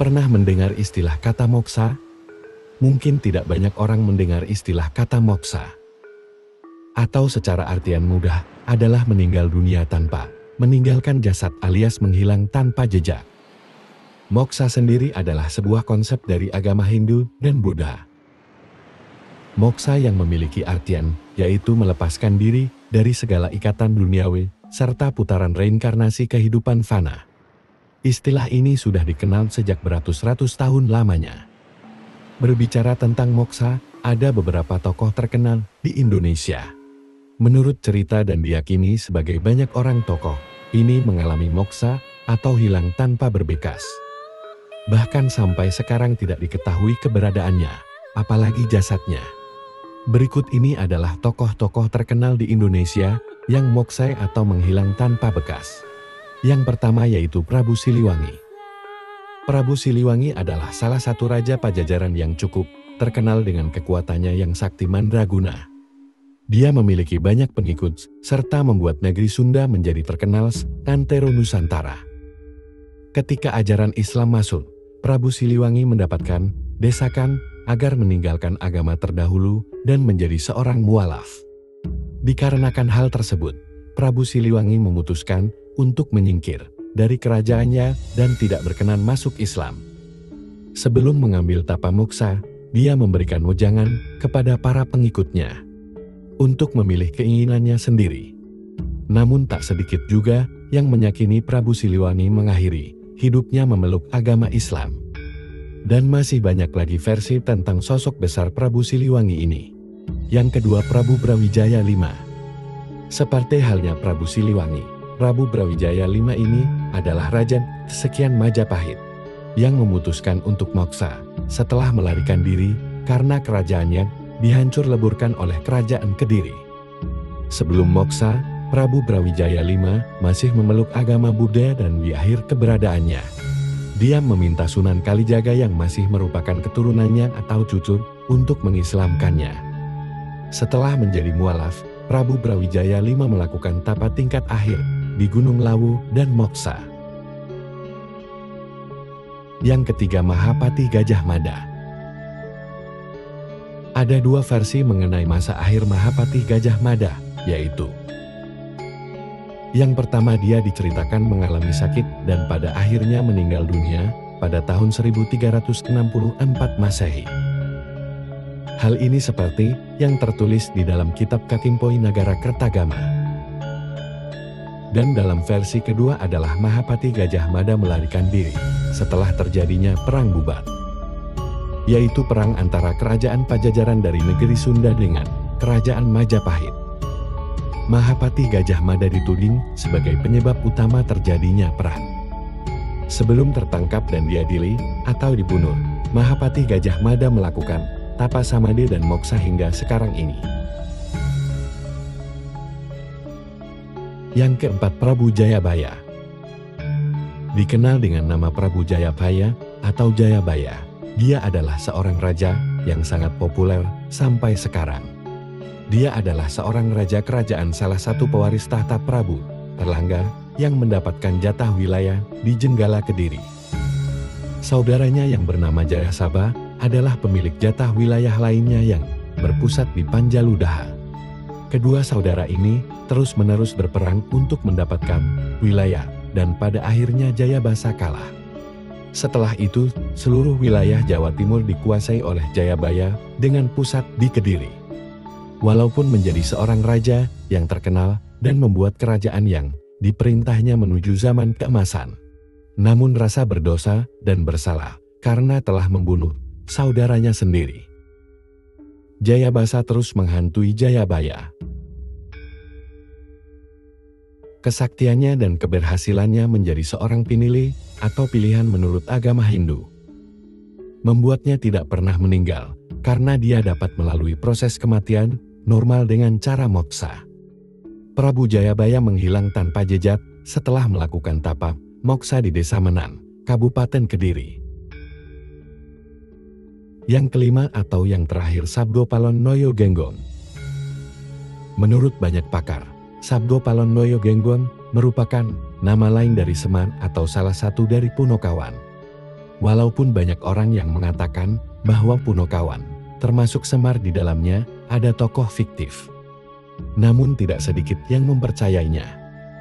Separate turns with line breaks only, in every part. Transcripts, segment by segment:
Pernah mendengar istilah kata moksa? Mungkin tidak banyak orang mendengar istilah kata moksa. Atau secara artian mudah adalah meninggal dunia tanpa meninggalkan jasad alias menghilang tanpa jejak. Moksa sendiri adalah sebuah konsep dari agama Hindu dan Buddha. Moksa yang memiliki artian yaitu melepaskan diri dari segala ikatan duniawi serta putaran reinkarnasi kehidupan fana. Istilah ini sudah dikenal sejak beratus-ratus tahun lamanya. Berbicara tentang moksa, ada beberapa tokoh terkenal di Indonesia. Menurut cerita dan diyakini sebagai banyak orang tokoh, ini mengalami moksa atau hilang tanpa berbekas. Bahkan sampai sekarang tidak diketahui keberadaannya, apalagi jasadnya. Berikut ini adalah tokoh-tokoh terkenal di Indonesia yang moksa atau menghilang tanpa bekas. Yang pertama yaitu Prabu Siliwangi. Prabu Siliwangi adalah salah satu raja Pajajaran yang cukup terkenal dengan kekuatannya yang sakti mandraguna. Dia memiliki banyak pengikut serta membuat negeri Sunda menjadi terkenal seantero Nusantara. Ketika ajaran Islam masuk, Prabu Siliwangi mendapatkan desakan agar meninggalkan agama terdahulu dan menjadi seorang mualaf. Dikarenakan hal tersebut, Prabu Siliwangi memutuskan untuk menyingkir dari kerajaannya dan tidak berkenan masuk Islam. Sebelum mengambil tapa moksa, dia memberikan wejangan kepada para pengikutnya untuk memilih keinginannya sendiri. Namun tak sedikit juga yang meyakini Prabu Siliwangi mengakhiri hidupnya memeluk agama Islam. Dan masih banyak lagi versi tentang sosok besar Prabu Siliwangi ini. Yang kedua, Prabu Brawijaya V. Seperti halnya Prabu Siliwangi, Prabu Brawijaya V ini adalah raja sekian Majapahit yang memutuskan untuk moksa setelah melarikan diri karena kerajaannya dihancur leburkan oleh kerajaan Kediri. Sebelum moksa, Prabu Brawijaya V masih memeluk agama Buddha dan di akhir keberadaannya, dia meminta Sunan Kalijaga yang masih merupakan keturunannya atau cucu untuk mengislamkannya. Setelah menjadi mualaf, Prabu Brawijaya V melakukan tapa tingkat akhir di Gunung Lawu dan moksa. Yang ketiga, Mahapati Gajah Mada. Ada dua versi mengenai masa akhir Mahapati Gajah Mada, yaitu yang pertama, dia diceritakan mengalami sakit dan pada akhirnya meninggal dunia pada tahun 1364 Masehi. Hal ini seperti yang tertulis di dalam kitab Kakimpoi Nagara Kertagama. Dan dalam versi kedua adalah Mahapati Gajah Mada melarikan diri setelah terjadinya Perang Bubat, yaitu perang antara kerajaan Pajajaran dari negeri Sunda dengan kerajaan Majapahit. Mahapati Gajah Mada dituding sebagai penyebab utama terjadinya perang. Sebelum tertangkap dan diadili atau dibunuh, Mahapati Gajah Mada melakukan tapa samadhi dan moksa hingga sekarang ini. Yang keempat, Prabu Jayabaya. Dikenal dengan nama Prabu Jayabaya atau Jayabaya, dia adalah seorang raja yang sangat populer sampai sekarang. Dia adalah seorang raja kerajaan salah satu pewaris tahta Prabu Terlangga yang mendapatkan jatah wilayah di Jenggala Kediri. Saudaranya yang bernama Jayasaba adalah pemilik jatah wilayah lainnya yang berpusat di Panjaludaha. Kedua saudara ini terus-menerus berperang untuk mendapatkan wilayah dan pada akhirnya Jayabasa kalah. Setelah itu, seluruh wilayah Jawa Timur dikuasai oleh Jayabaya dengan pusat di Kediri. Walaupun menjadi seorang raja yang terkenal dan membuat kerajaan yang diperintahnya menuju zaman keemasan, namun rasa berdosa dan bersalah karena telah membunuh saudaranya sendiri. Jayabasa terus menghantui Jayabaya. Kesaktiannya dan keberhasilannya menjadi seorang pinili atau pilihan menurut agama Hindu membuatnya tidak pernah meninggal karena dia dapat melalui proses kematian normal dengan cara moksa. Prabu Jayabaya menghilang tanpa jejak setelah melakukan tapa moksa di Desa Menan, Kabupaten Kediri. Yang kelima atau yang terakhir, Sabdo Palon Noyo Genggong. Menurut banyak pakar, Sabdo Palon Noyo Genggong merupakan nama lain dari Semar atau salah satu dari Punokawan. Walaupun banyak orang yang mengatakan bahwa Punokawan, termasuk Semar di dalamnya, ada tokoh fiktif. Namun tidak sedikit yang mempercayainya.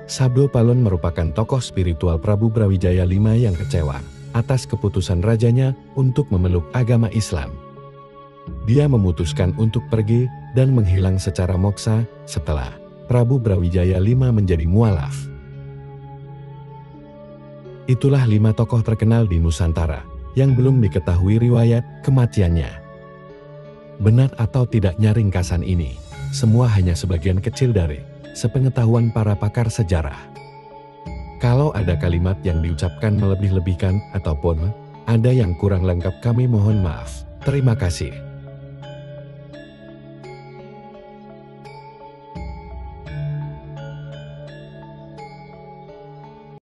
Sabdo Palon merupakan tokoh spiritual Prabu Brawijaya V yang kecewa atas keputusan rajanya untuk memeluk agama Islam. Dia memutuskan untuk pergi dan menghilang secara moksa setelah Prabu Brawijaya V menjadi mualaf. Itulah 5 tokoh terkenal di Nusantara yang belum diketahui riwayat kematiannya. Benar atau tidaknya ringkasan ini, semua hanya sebagian kecil dari sepengetahuan para pakar sejarah. Kalau ada kalimat yang diucapkan melebih-lebihkan ataupun ada yang kurang lengkap, kami mohon maaf. Terima kasih.